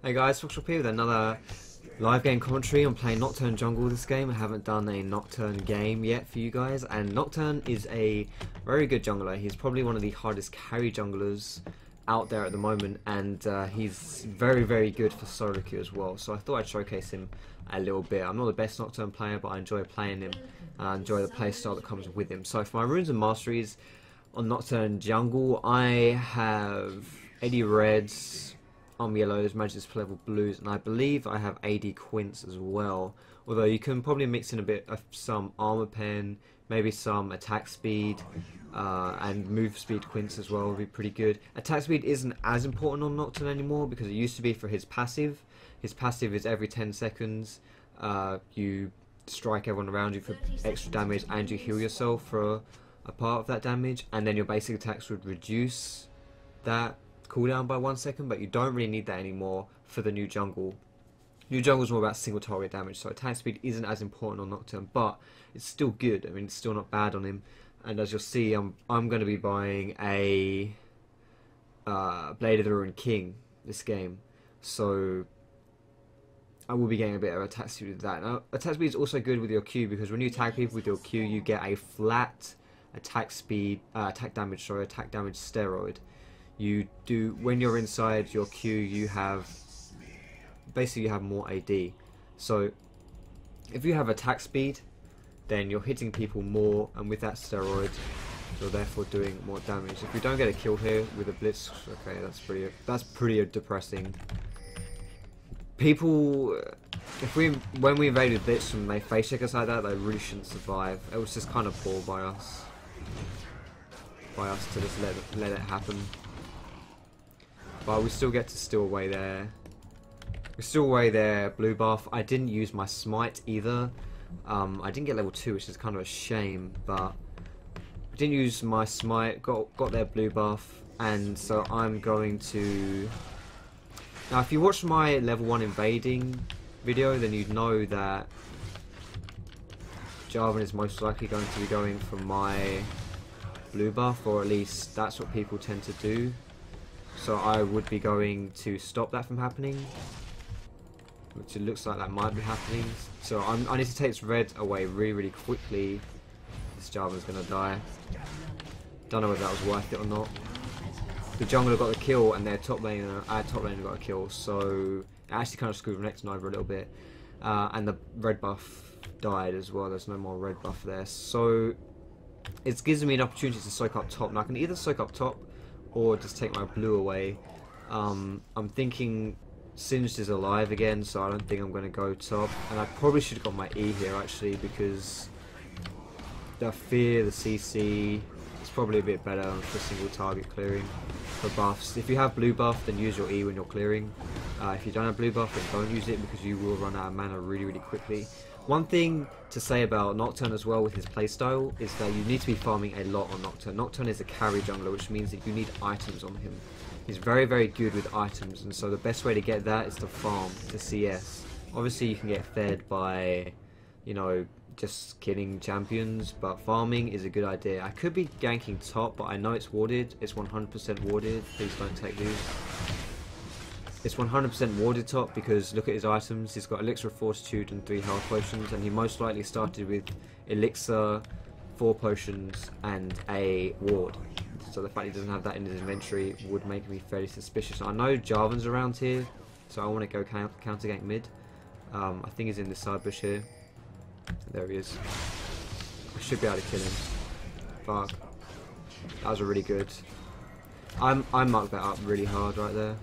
Hey guys, Foxdrop here with another live game commentary. I'm playing Nocturne jungle this game. I haven't done a Nocturne game yet for you guys, and Nocturne is a very good jungler. He's probably one of the hardest carry junglers out there at the moment, and he's very good for solo queue as well. So I thought I'd showcase him a little bit. I'm not the best Nocturne player, but I enjoy playing him. I enjoy the playstyle that comes with him. So for my runes and masteries on Nocturne jungle, I have 80 reds, yellows, magic display level blues, and I believe I have 80 Quints as well. Although you can probably mix in a bit of some armor pen, maybe some attack speed, and move speed Quints as well would be pretty good. Attack speed isn't as important on Nocturne anymore because it used to be for his passive. His passive is every 10 seconds you strike everyone around you for extra damage and you heal yourself for a part of that damage, and then your basic attacks would reduce that cooldown by 1 second, but you don't really need that anymore for the new jungle. New jungle is more about single target damage, so attack speed isn't as important on Nocturne, but it's still good. I mean, it's still not bad on him. And as you'll see, I'm going to be buying a Blade of the Ruined King this game, so I will be getting a bit of attack speed with that. Now, attack speed is also good with your Q, because when you tag people with your Q, you get a flat attack speed, attack damage steroid. You do, when you're inside your Q, you have basically more AD. So if you have attack speed, then you're hitting people more, and with that steroid you're therefore doing more damage. If you don't get a kill here with a blitz, okay, that's pretty depressing. People, when we invaded blitz and they face check us like that, they really shouldn't survive. It was just kind of poor by us to just let it happen. But we still get to steal away their blue buff. I didn't use my smite either. I didn't get level 2, which is kind of a shame, but I didn't use my smite, got their blue buff, and so I'm going to... Now if you watch my level 1 invading video, then you'd know that Jarvan is most likely going to be going for my blue buff, or at least that's what people tend to do. So I would be going to stop that from happening, which it looks like that might be happening. So I need to take this red away really quickly. This Jarvan's gonna die. Don't know whether that was worth it or not. The jungler got the kill, and their top laner, our top laner got a kill. So it actually kind of screwed the next over a little bit. And the red buff died as well. There's no more red buff there. So it gives me an opportunity to soak up top. Now I can either soak up top or just take my blue away. I'm thinking Singed is alive again, so I don't think I'm going to go top. And I probably should have got my E here actually, because the fear, the CC is probably a bit better for single target clearing for buffs. If you have blue buff, then use your E when you're clearing. If you don't have blue buff, then don't use it, because you will run out of mana really quickly. One thing to say about Nocturne as well with his playstyle is that you need to be farming a lot on Nocturne. Nocturne is a carry jungler, which means that you need items on him. He's very good with items, and so the best way to get that is to farm, to CS. Obviously you can get fed by, you know, just killing champions, but farming is a good idea. I could be ganking top, but I know it's warded. It's 100% warded. Please don't take these. It's 100% warded top, because look at his items. He's got Elixir of Fortitude and 3 health potions, and he most likely started with Elixir, 4 potions, and a ward. So the fact he doesn't have that in his inventory would make me fairly suspicious. I know Jarvan's around here, so I want to go counter gank mid. I think he's in this side bush here. There he is. I should be able to kill him. Fuck. That was a really good. I marked that up really hard right there.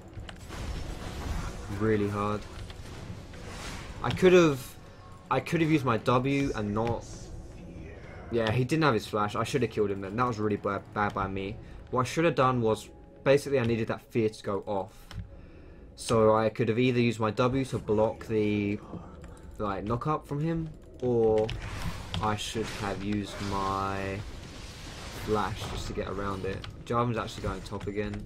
Really hard. I could have used my W and not. Yeah, he didn't have his flash. I should have killed him then. That was really bad by me. What I should have done was, basically I needed that fear to go off. So I could have either used my W to block the knock up from him, or I should have used my flash just to get around it. Jarvan's actually going top again.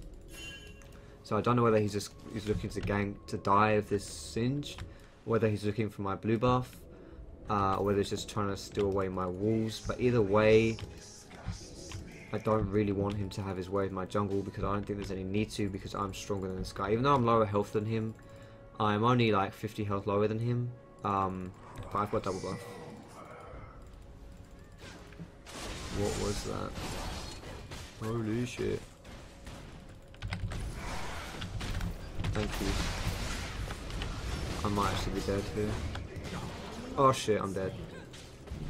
So I don't know whether he's looking to die of this Singe, or whether he's looking for my blue buff, or whether he's just trying to steal away my walls. But either way, I don't really want him to have his way with my jungle, because I don't think there's any need to, because I'm stronger than this guy. Even though I'm lower health than him, I'm only like 50 health lower than him, but I've got double buff. What was that? Holy shit. Thank you. I might actually be dead here. Oh shit, I'm dead.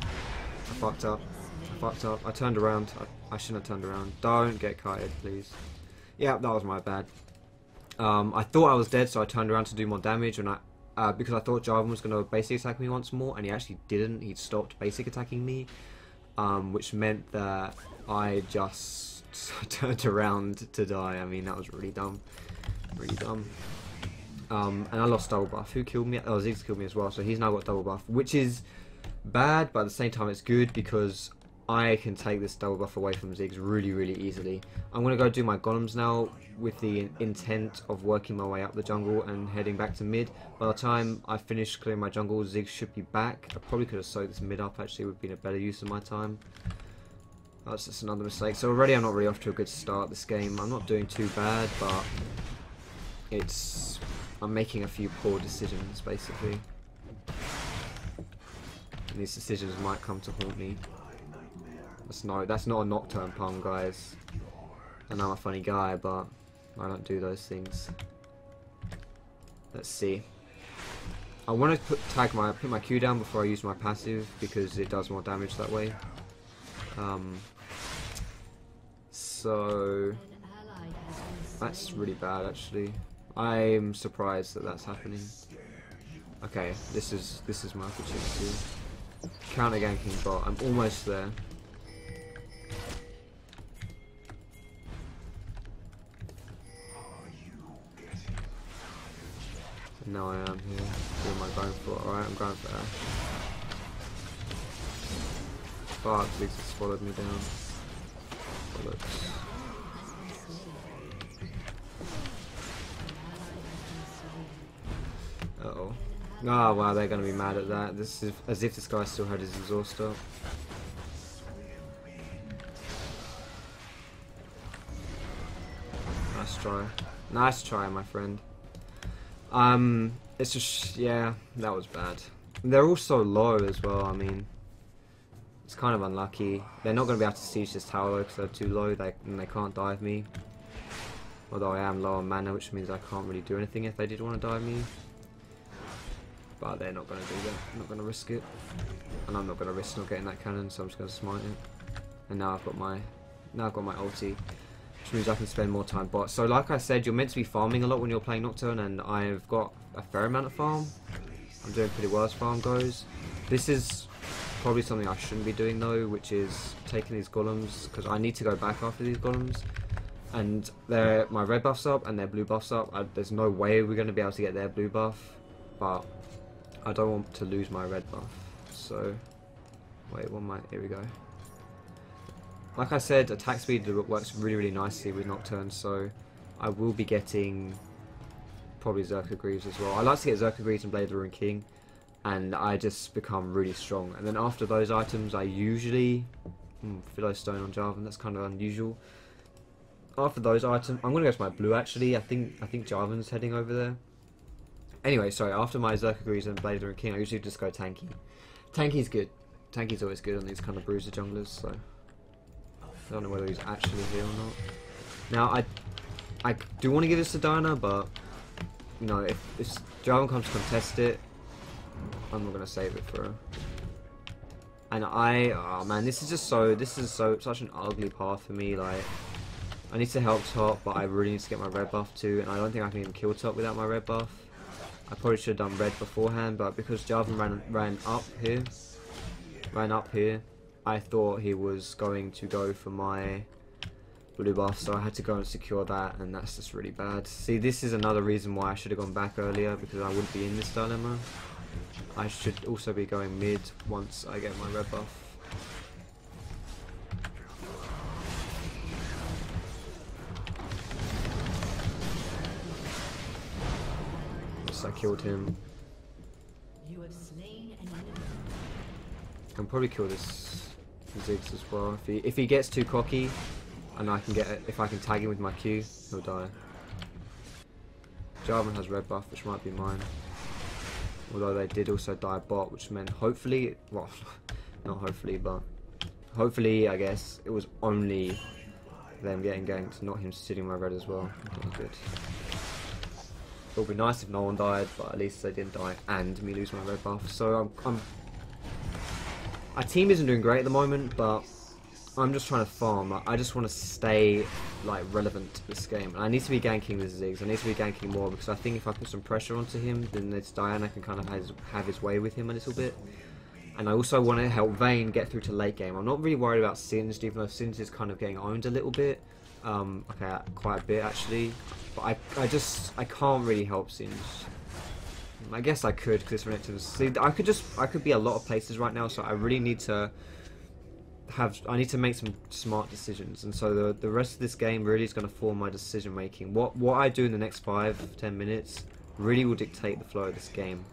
I fucked up. I fucked up. I turned around. I shouldn't have turned around. Don't get kited, please. Yeah, that was my bad. I thought I was dead, so I turned around to do more damage, and because I thought Jarvan was going to basic attack me once more, and he actually didn't. He stopped basic attacking me, which meant that I just turned around to die. I mean, that was really dumb. Really dumb. And I lost double buff. Who killed me? Oh, Ziggs killed me as well, so he's now got double buff, which is bad, but at the same time it's good because I can take this double buff away from Ziggs really, really easily. I'm going to go do my golems now with the intent of working my way up the jungle and heading back to mid. By the time I finish clearing my jungle, Ziggs should be back. I probably could have soaked this mid up, actually. It would have been a better use of my time. That's just another mistake. So already I'm not really off to a good start this game. I'm not doing too bad, but I'm making a few poor decisions, basically. And these decisions might come to haunt me. That's not a Nocturne pun, guys. I know I'm a funny guy, but I don't do those things. Let's see. I want to put my Q down before I use my passive because it does more damage that way. So that's really bad, actually. I'm surprised that that's happening. Okay, this is my opportunity. Counter ganking bot. I'm almost there. Now I am here. Who am I going for? Alright, I'm going for Ash. Fuck, Ziggs has followed me down. Bollocks. Uh-oh. Oh wow, they're going to be mad at that. This is as if this guy still had his exhaust up. Nice try. Nice try, my friend. It's just, yeah, that was bad. They're all so low as well, I mean, it's kind of unlucky. They're not going to be able to siege this tower though because they're too low, and they can't dive me. Although I am low on mana, which means I can't really do anything if they did want to dive me. But they're not going to do that, I'm not going to risk it. And I'm not going to risk not getting that cannon, so I'm just going to smite it. And now I've got my ulti. Which means I can spend more time bot. So like I said, you're meant to be farming a lot when you're playing Nocturne, and I've got a fair amount of farm. I'm doing pretty well as farm goes. This is probably something I shouldn't be doing though, which is taking these golems, because I need to go back after these golems. And my red buff's up and their blue buff's up. There's no way we're going to be able to get their blue buff, but I don't want to lose my red buff. So, wait, here we go. Like I said, attack speed works really, really nicely with Nocturne, so I will be getting probably Zerker Greaves as well. I like to get Zerker Greaves and Blade of the Ruined King, and I just become really strong. And then after those items, I usually Philostone on Jarvan. That's kind of unusual. After those items, I'm gonna go to my blue actually. I think Jarvan's heading over there. Anyway, sorry. After my Zerker Greaves and Blade of the Ruined King, I usually just go tanky. Tanky's good. Tanky's always good on these kind of bruiser junglers. So. I don't know whether he's actually here or not. Now, I do want to give this to Diana, but you know, if Jarvan comes to contest it, I'm not going to save it for her. And oh man, this is such an ugly path for me. Like, I need to help top, but I really need to get my red buff too, and I don't think I can even kill top without my red buff. I probably should have done red beforehand, but because Jarvan ran up here, I thought he was going to go for my blue buff, so I had to go and secure that, and that's just really bad. See, this is another reason why I should have gone back earlier, because I wouldn't be in this dilemma. I should also be going mid once I get my red buff. Yes, I killed him. I can probably kill this Ziggs as well. If he gets too cocky, and if I can tag him with my Q, he'll die. Jarvan has red buff, which might be mine. Although they did also die bot, which meant hopefully, well, not hopefully, but hopefully, I guess, it was only them getting ganked, not him stealing my red as well. Not good. It would be nice if no one died, but at least they didn't die and me lose my red buff. So our team isn't doing great at the moment, but I'm just trying to farm. I just want to stay like relevant to this game. And I need to be ganking the Ziggs. I need to be ganking more because I think if I put some pressure onto him, then this Diana can kind of have his way with him a little bit. And I also want to help Vayne get through to late game. I'm not really worried about Singed, even though Singed is kind of getting owned a little bit. Okay, quite a bit actually. But I can't really help Singed. I guess I could because it's relative. See, I could be a lot of places right now, so I really need to I need to make some smart decisions, and so the rest of this game really is going to form my decision making. What I do in the next 5-10 minutes really will dictate the flow of this game.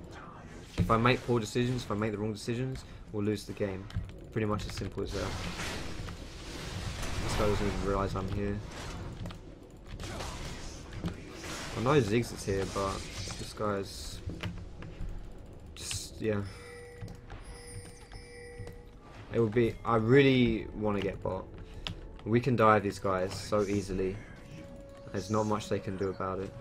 If I make poor decisions, if I make the wrong decisions, we'll lose the game. Pretty much as simple as that. This guy doesn't even realise I'm here. I know Ziggs is here, but this guy's just, yeah. It would be, I really want to get bot. We can dive these guys so easily. There's not much they can do about it.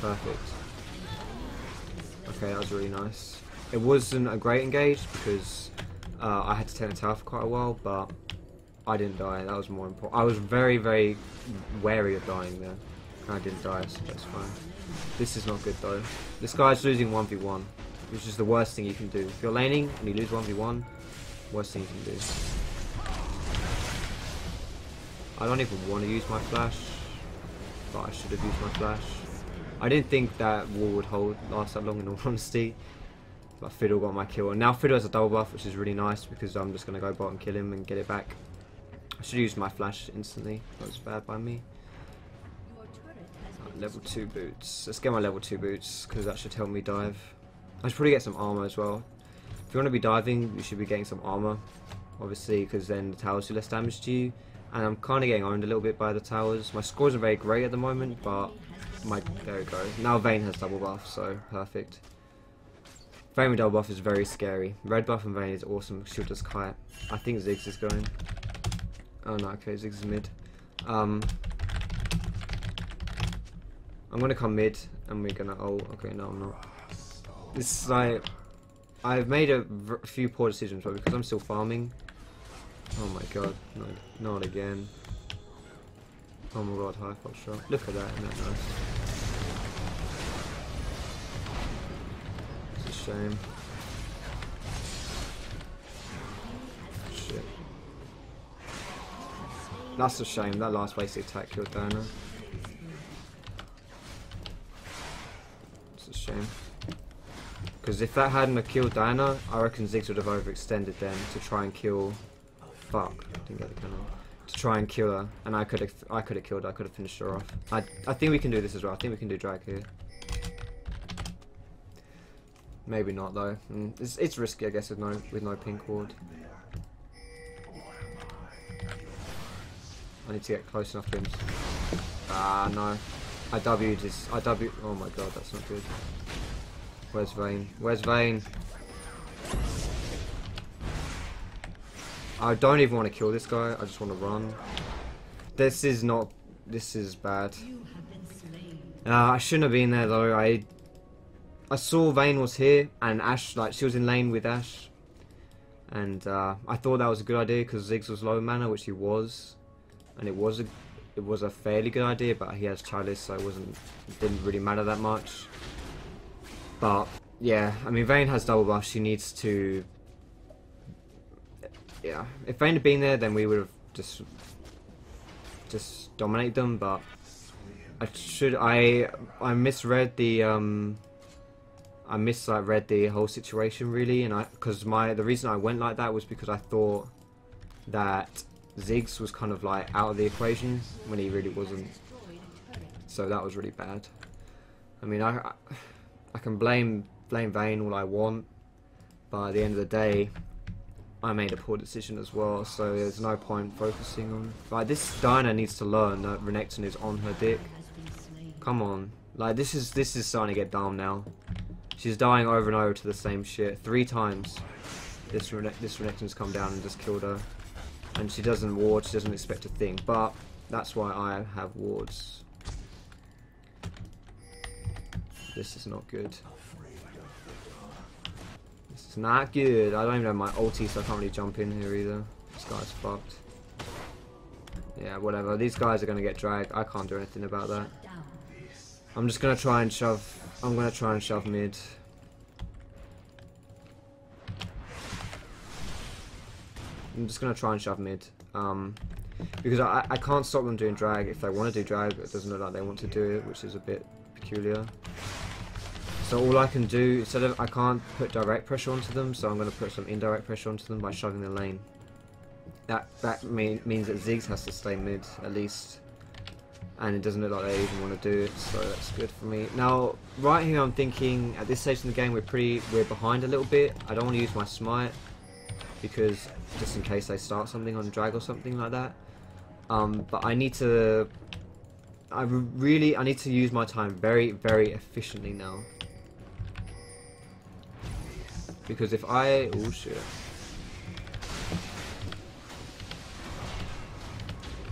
Perfect. Okay, that was really nice. It wasn't a great engage because I had to take the tower for quite a while, but I didn't die. That was more important. I was very, very wary of dying there. I didn't die, so that's fine. This is not good though. This guy's losing 1v1, which is the worst thing you can do. If you're laning and you lose 1v1, worst thing you can do. I don't even want to use my flash, but I should have used my flash. I didn't think that wall would last that long in all honesty, but Fiddle got my kill. And now Fiddle has a double buff, which is really nice because I'm just going to go bot and kill him and get it back. I should have used my flash instantly. That was bad by me. Level 2 boots. Let's get my level 2 boots because that should help me dive. I should probably get some armor as well. If you want to be diving, you should be getting some armor, obviously, because then the towers do less damage to you. And I'm kind of getting owned a little bit by the towers. My scores are very great at the moment, but there we go. Now Vayne has double buff, so perfect. Vayne with double buff is very scary. Red buff and Vayne is awesome. She'll just kite. I think Ziggs is going. Oh no, okay, Ziggs is mid. I'm gonna come mid and we're gonna okay, no I'm not. This is like, I've made a few poor decisions, but because I'm still farming. Oh my god, no, not again. Oh my god, high Foxdrop. Look at that, isn't that nice? It's a shame. Shit. That's a shame, that last wasted attack killed Diana. Shame. Because if that hadn't have killed Diana, I reckon Ziggs would have overextended then to try and kill. Fuck, didn't get the kill. To try and kill her, and I could have killed her. I could have finished her off. I think we can do this as well. I think we can do drag here. Maybe not though. It's risky, I guess, with no pink ward. I need to get close enough to him. Ah no. I W'd this. Oh my god, that's not good. Where's Vayne? Where's Vayne? I don't even want to kill this guy. I just want to run. This is bad. I shouldn't have been there though. I saw Vayne was here and Ashe, like she was in lane with Ashe, and I thought that was a good idea because Ziggs was low mana, which he was, and it was a fairly good idea, but he has Chalice, so it didn't really matter that much. But yeah, I mean Vayne has double buff. She needs to. Yeah, if Vayne had been there, then we would have just dominated them. But I misread the read the whole situation really, and the reason I went like that was because I thought that Ziggs was kind of like out of the equation when he really wasn't. So that was really bad. I mean, I can blame Vayne all I want, but at the end of the day, I made a poor decision as well, so there's no point focusing on. Like, this Diana needs to learn that Renekton is on her dick. Come on, like this is starting to get dumb now. She's dying over and over to the same shit 3 times. This Renekton's come down and just killed her, and she doesn't ward. She doesn't expect a thing, but that's why I have wards. This is not good. This is not good. I don't even have my ulti, so I can't really jump in here either. This guy's fucked. Yeah, whatever. These guys are gonna get dragged. I can't do anything about that. I'm just gonna try and shove. I'm gonna try and shove mid. I'm just gonna try and shove mid. Because I can't stop them doing drag. If they want to do drag, it doesn't look like they want to do it, which is a bit peculiar. So all I can do, instead of, I can't put direct pressure onto them, so I'm going to put some indirect pressure onto them by shoving the lane. That means that Ziggs has to stay mid, at least. And it doesn't look like they even want to do it, so that's good for me. Now, right here I'm thinking, at this stage in the game we're behind a little bit. I don't want to use my smite, because just in case they start something on drag or something like that. But I need to... I need to use my time very, very efficiently now. Because if I... oh shit.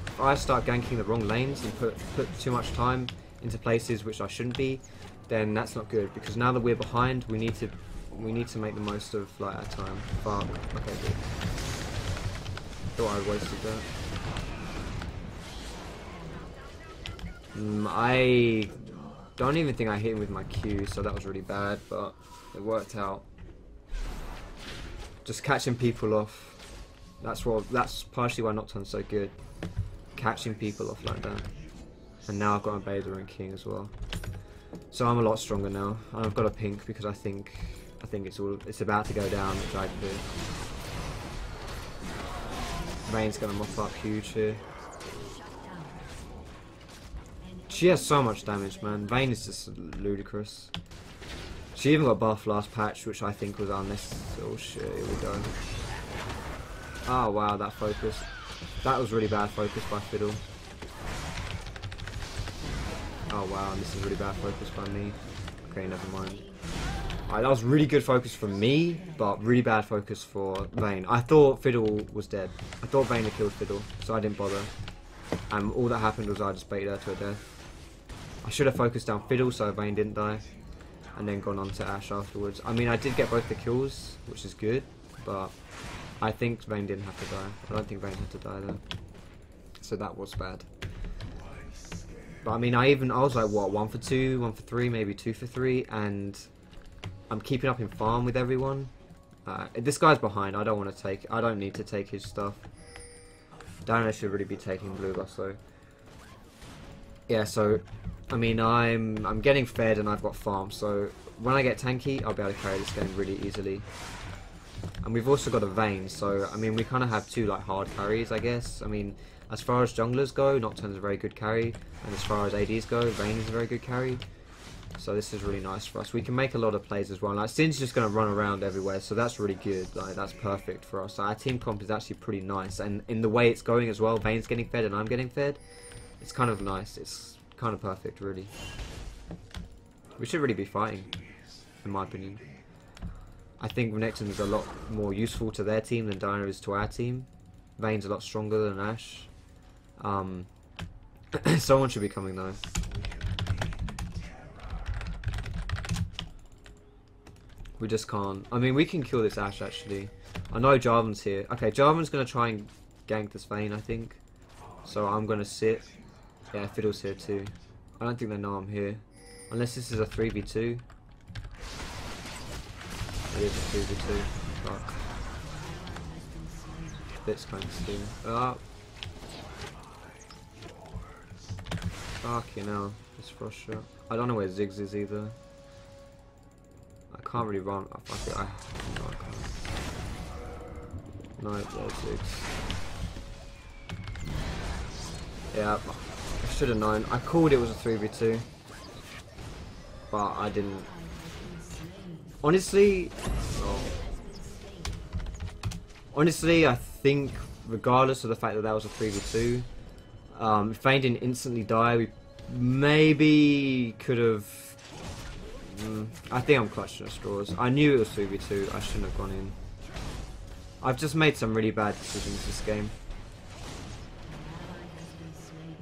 If I start ganking the wrong lanes and put too much time into places which I shouldn't be, then that's not good. Because now that we're behind, we need to make the most of like our time. Fuck. Okay, good. Thought I wasted that. I don't even think I hit him with my Q, so that was really bad, but it worked out. Just catching people off. That's partially why Nocturne's so good. Catching people off like that. And now I've got a Bather and King as well. So I'm a lot stronger now. And I've got a pink because I think it's about to go down at drag pit. Vayne's gonna mop up huge here. She has so much damage, man. Vayne is just ludicrous. She even got buffed last patch, which I think was unnecessary. Oh shit, here we go. Oh wow, that focus. That was really bad focus by Fiddle. Oh wow, this is really bad focus by me. Okay, never mind. That was really good focus for me, but really bad focus for Vayne. I thought Fiddle was dead. I thought Vayne had killed Fiddle, so I didn't bother. And all that happened was I just baited her to a death. I should have focused down Fiddle so Vayne didn't die, and then gone on to Ashe afterwards. I mean, I did get both the kills, which is good, but I think Vayne didn't have to die. I don't think Vayne had to die there. So that was bad. But I mean, I was like, what, 1 for 2, 1 for 3, maybe 2 for 3, and I'm keeping up in farm with everyone. This guy's behind. I don't need to take his stuff. Diana should really be taking blue buff, so yeah. So I mean, I'm getting fed and I've got farm. So when I get tanky, I'll be able to carry this game really easily. And we've also got a Vayne, so I mean, we kind of have 2 like hard carries, I guess. I mean, as far as junglers go, Nocturne's a very good carry, and as far as ADs go, Vayne is a very good carry. So this is really nice for us. We can make a lot of plays as well. Like, Sin's just going to run around everywhere, so that's really good. Like, that's perfect for us. Our team comp is actually pretty nice, and in the way it's going as well, Vayne's getting fed and I'm getting fed. It's kind of nice. It's kind of perfect, really. We should really be fighting, in my opinion. I think Nocturne is a lot more useful to their team than Diana is to our team. Vayne's a lot stronger than Ashe. Someone should be coming though. We just can't. I mean, we can kill this Ashe actually. I know Jarvan's here. Okay, Jarvan's gonna try and gank this Vayne, I think. So I'm gonna sit. Yeah, Fiddle's here too. I don't think they know I'm here. Unless this is a 3v2. It is a 3v2. Fuck. This kind of steam. Ah. Fucking hell. This frost shot. I don't know where Ziggs is either. I can't really run. Oh, fuck it. No, I can't. No, there's Ziggs. Yeah, I should have known. I called it was a 3v2. But I didn't. Honestly, oh. Honestly, I think regardless of the fact that that was a 3v2, if Vayne didn't instantly die, we maybe could have... I think I'm clutching at straws. I knew it was 3v2, I shouldn't have gone in. I've just made some really bad decisions this game.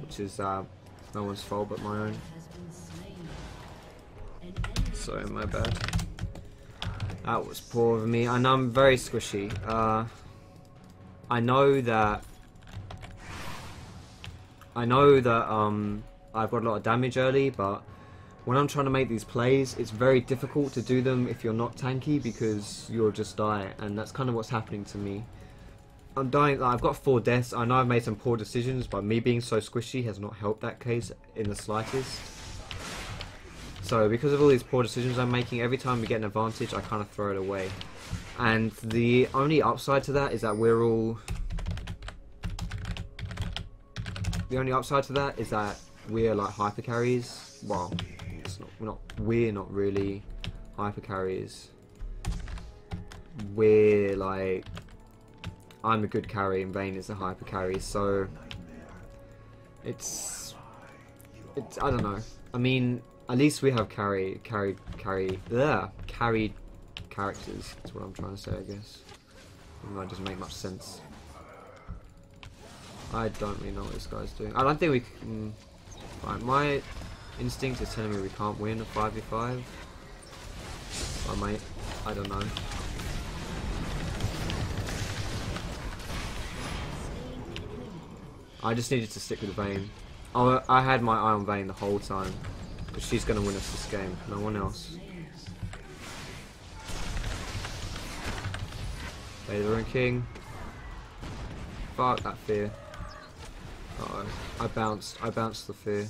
Which is no one's fault but my own. Sorry, my bad. That was poor of me, and I'm very squishy. I know that I've got a lot of damage early, but when I'm trying to make these plays, it's very difficult to do them if you're not tanky because you'll just die, and that's kind of what's happening to me. I'm dying. Like, I've got 4 deaths. I know I've made some poor decisions, but me being so squishy has not helped that case in the slightest. So because of all these poor decisions I'm making, every time we get an advantage, I kind of throw it away. And the only upside to that is that we're all... The only upside to that is that we're like hyper carries. Well, it's not, we're not really hyper carries. We're like... I'm a good carry and Vayne is a hyper carry, so... It's... I don't know. I mean... At least we have carried characters. That's what I'm trying to say, I guess. Even though it doesn't make much sense. I don't really know what this guy's doing. I don't think we can... Right, my instinct is telling me we can't win a 5v5. I don't know. I just needed to stick with Vayne. Oh, I had my eye on Vayne the whole time. But she's going to win us this game, no one else. Vader and King. Fuck that fear. Uh-oh. I bounced the fear.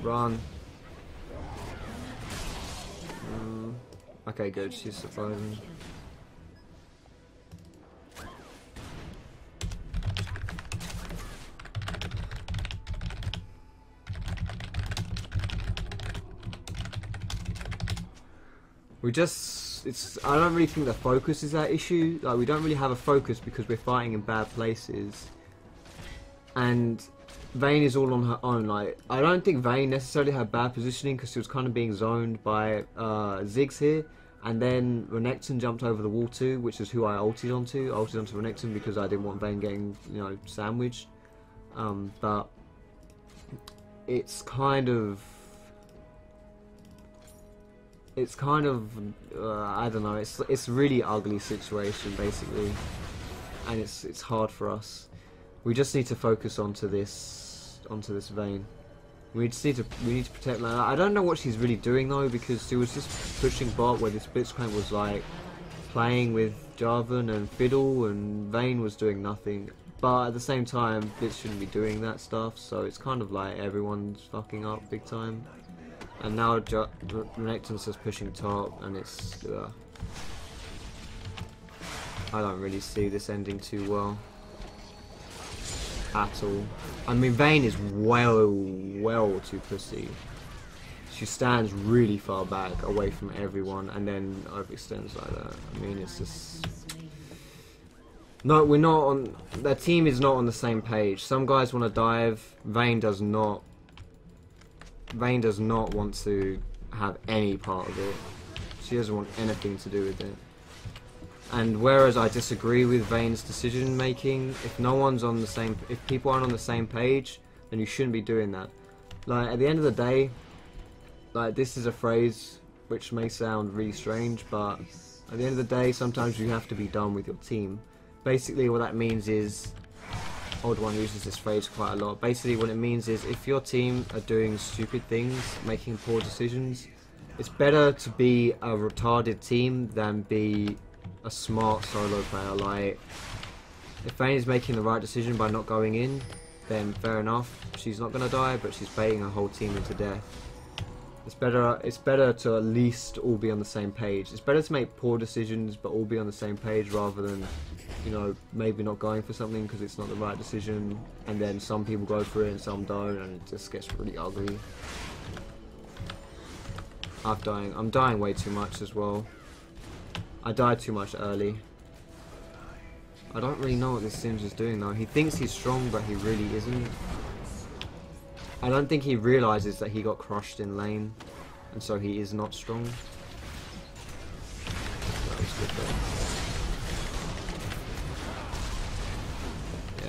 Run. Okay, good, she's surviving. I don't really think the focus is that issue. Like, we don't really have a focus because we're fighting in bad places. And Vayne is all on her own. Like, I don't think Vayne necessarily had bad positioning because she was kind of being zoned by Ziggs here. And then Renekton jumped over the wall too, which is who I ulted onto. I ulted onto Renekton because I didn't want Vayne getting, you know, sandwiched. But it's kind of... I don't know. It's a really ugly situation basically, and it's hard for us. We just need to focus onto this Vayne. We need to protect. Like, I don't know what she's really doing though, because she was just pushing bot where this Blitzcrank was like playing with Jarvan and Fiddle, and Vayne was doing nothing. But at the same time, Blitz shouldn't be doing that stuff. So it's kind of like everyone's fucking up big time. And now Renekton's just pushing top, and it's... I don't really see this ending too well. At all. I mean, Vayne is well too pussy. She stands really far back, away from everyone, and then overextends like that. I mean, it's just... No, we're not on... Their team is not on the same page. Some guys want to dive, Vayne does not. Vayne does not want to have any part of it. She doesn't want anything to do with it. And whereas I disagree with Vayne's decision making, if people aren't on the same page, then you shouldn't be doing that. Like, at the end of the day, like, this is a phrase which may sound really strange, but at the end of the day, sometimes you have to be done with your team. Basically, what that means is... Old One uses this phrase quite a lot. Basically what it means is, if your team are doing stupid things, making poor decisions, it's better to be a retarded team than be a smart solo player. Like, if Vayne is making the right decision by not going in, then fair enough, she's not going to die, but she's baiting her whole team into death. It's better to at least all be on the same page. It's better to make poor decisions but all be on the same page, rather than, you know, maybe not going for something because it's not the right decision, and then some people go for it and some don't, and it just gets really ugly. I'm dying way too much as well. I died too much early. I don't really know what this Singe is doing though. He thinks he's strong, but he really isn't. I don't think he realizes that he got crushed in lane, and so he is not strong. That was good though.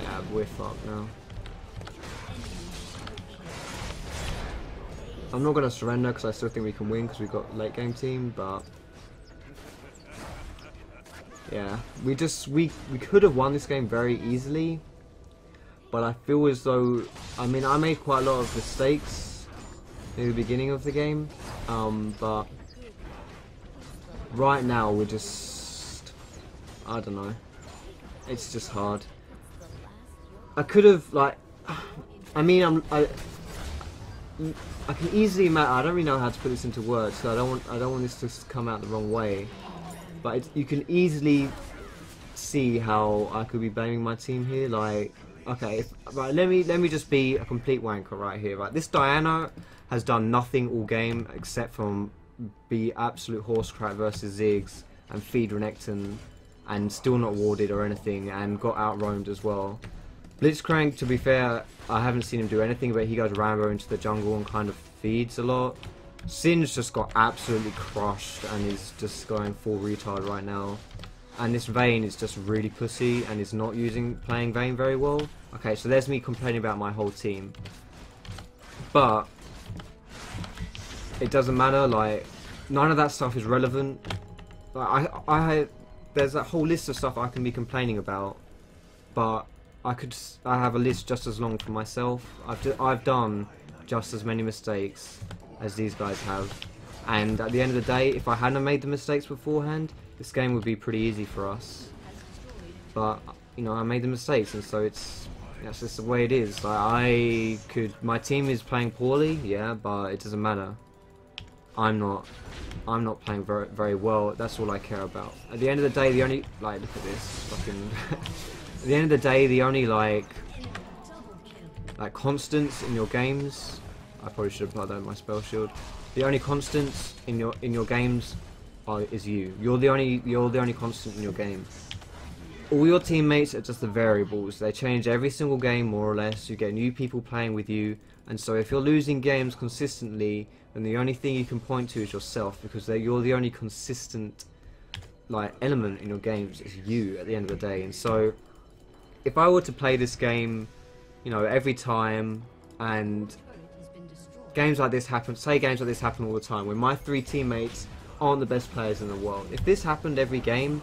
Yeah, we're fucked now. I'm not going to surrender because I still think we can win because we've got late game team, but yeah, we could have won this game very easily, but I feel as though, I mean, I made quite a lot of mistakes in the beginning of the game, but right now we're just, I don't know, it's just hard. I could have, like, I mean, I can easily imagine. I don't really know how to put this into words, so I don't want this to come out the wrong way. But you can easily see how I could be blaming my team here. Like, okay, right, let me just be a complete wanker right here. Right, this Diana has done nothing all game except from be absolute horse crap versus Ziggs and feed Renekton, and still not warded or anything, and got out roamed as well. Blitzcrank, to be fair, I haven't seen him do anything, but he goes Rambo into the jungle and kind of feeds a lot. Singe just got absolutely crushed and is just going full retard right now. And this Vayne is just really pussy and is not playing Vayne very well. Okay, so there's me complaining about my whole team. But it doesn't matter, like, none of that stuff is relevant. Like, there's that whole list of stuff I can be complaining about, but I have a list just as long for myself. I've done just as many mistakes as these guys have, and at the end of the day, if I hadn't made the mistakes beforehand, this game would be pretty easy for us. But you know, I made the mistakes, and so that's just the way it is. Like, my team is playing poorly, yeah, but it doesn't matter. I'm not playing very, very well. That's all I care about. At the end of the day, the only, like, look at this fucking. At the end of the day, the only like constants in your games, I probably should have put that in my spell shield. The only constants in your games is you. You're the only constant in your game. All your teammates are just the variables. They change every single game more or less. You get new people playing with you, and so if you're losing games consistently, then the only thing you can point to is yourself, because you're the only consistent like element in your games is you at the end of the day. And so if I were to play this game, you know, every time, and games like this happen, say games like this happen all the time, when my three teammates aren't the best players in the world. If this happened every game,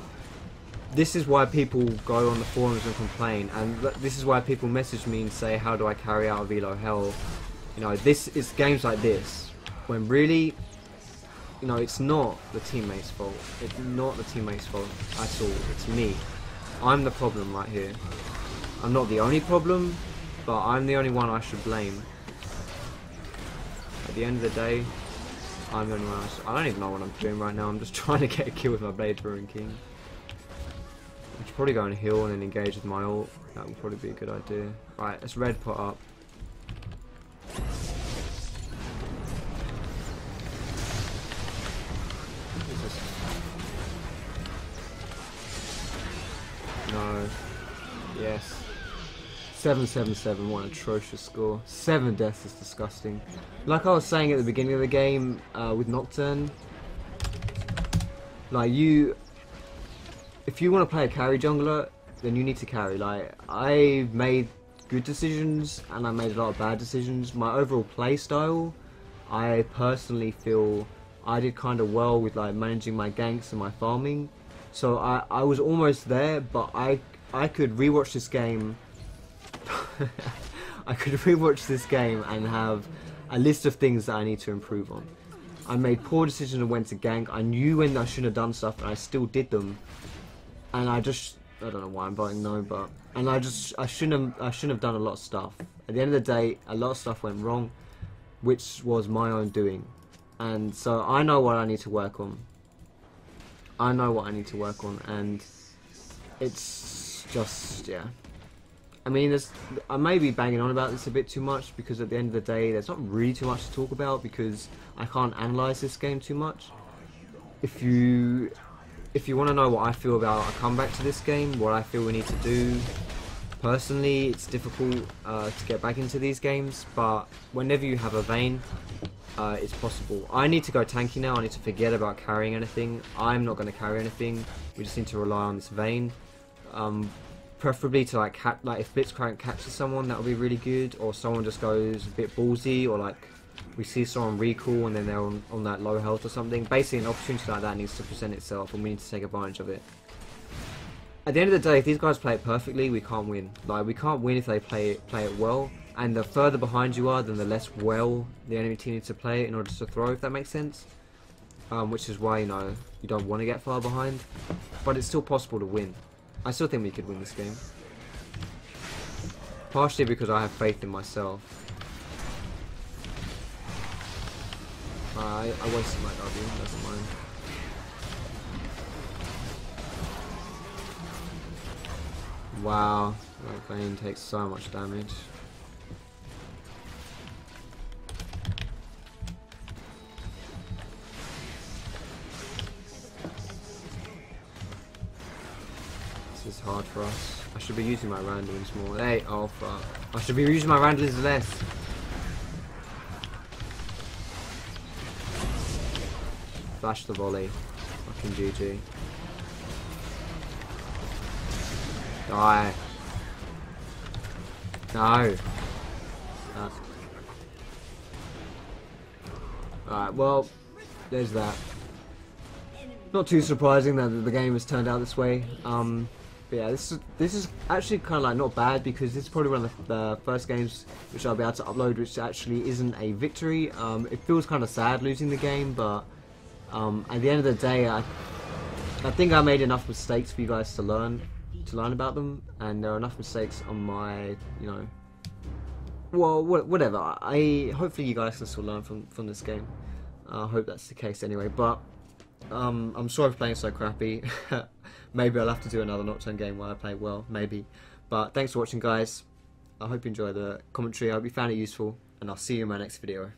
this is why people go on the forums and complain, and this is why people message me and say, how do I carry out a Velo Hell? You know, this is games like this, when really, you know, it's not the teammates' fault. It's not the teammates' fault at all. It's me. I'm the problem right here. I'm not the only problem, but I'm the only one I should blame. At the end of the day, I'm the only one I don't even know what I'm doing right now. I'm just trying to get a kill with my Blade Brewing King. I should probably go and heal and then engage with my ult. That would probably be a good idea. Right, let's red put up. No. Yes. 777, what an atrocious score. 7 deaths is disgusting. Like I was saying at the beginning of the game with Nocturne, like if you want to play a carry jungler, then you need to carry. Like, I made good decisions and I made a lot of bad decisions. My overall play style, I personally feel I did kind of well with like managing my ganks and my farming. So I was almost there, but I could rewatch this game. I could rewatch this game and have a list of things that I need to improve on. I made poor decisions and went to gank. I knew when I shouldn't have done stuff, and I still did them. And I don't know why I'm voting no, but I shouldn't have done a lot of stuff. At the end of the day, a lot of stuff went wrong, which was my own doing. And so I know what I need to work on. I know what I need to work on, and it's just, yeah. I mean, I may be banging on about this a bit too much, because at the end of the day, there's not really too much to talk about, because I can't analyse this game too much. If you if you want to know what I feel about a comeback to this game, what I feel we need to do, personally, it's difficult to get back into these games, but whenever you have a Vayne, it's possible. I need to go tanky now. I need to forget about carrying anything. I'm not going to carry anything. We just need to rely on this Vayne. Preferably to like if Blitzcrank catches someone, that would be really good, or someone just goes a bit ballsy, or like we see someone recall and then they're on that low health or something. Basically, an opportunity like that needs to present itself, and we need to take advantage of it. At the end of the day, if these guys play it perfectly, we can't win. Like, we can't win if they play it well. And the further behind you are, then the less well the enemy team needs to play it in order to throw, if that makes sense. Which is why, you know, you don't want to get far behind. But it's still possible to win. I still think we could win this game. Partially because I have faith in myself. I wasted my W, that's mine. Wow, that Vayne takes so much damage. This is hard for us. I should be using my randoms more. Hey, oh fuck. I should be using my randoms less. Flash the volley. Fucking GG. Die. No. Alright, well, there's that. Not too surprising that the game has turned out this way. But yeah, this is actually kind of like not bad, because this is probably one of the first games which I'll be able to upload which actually isn't a victory. It feels kind of sad losing the game, but at the end of the day, I think I made enough mistakes for you guys to learn about them, and there are enough mistakes on my, you know, well, whatever. Hopefully you guys can still learn from this game. I hope that's the case anyway. But I'm sorry for playing so crappy. Maybe I'll have to do another Nocturne game where I play well, maybe. But thanks for watching, guys. I hope you enjoyed the commentary. I hope you found it useful, and I'll see you in my next video.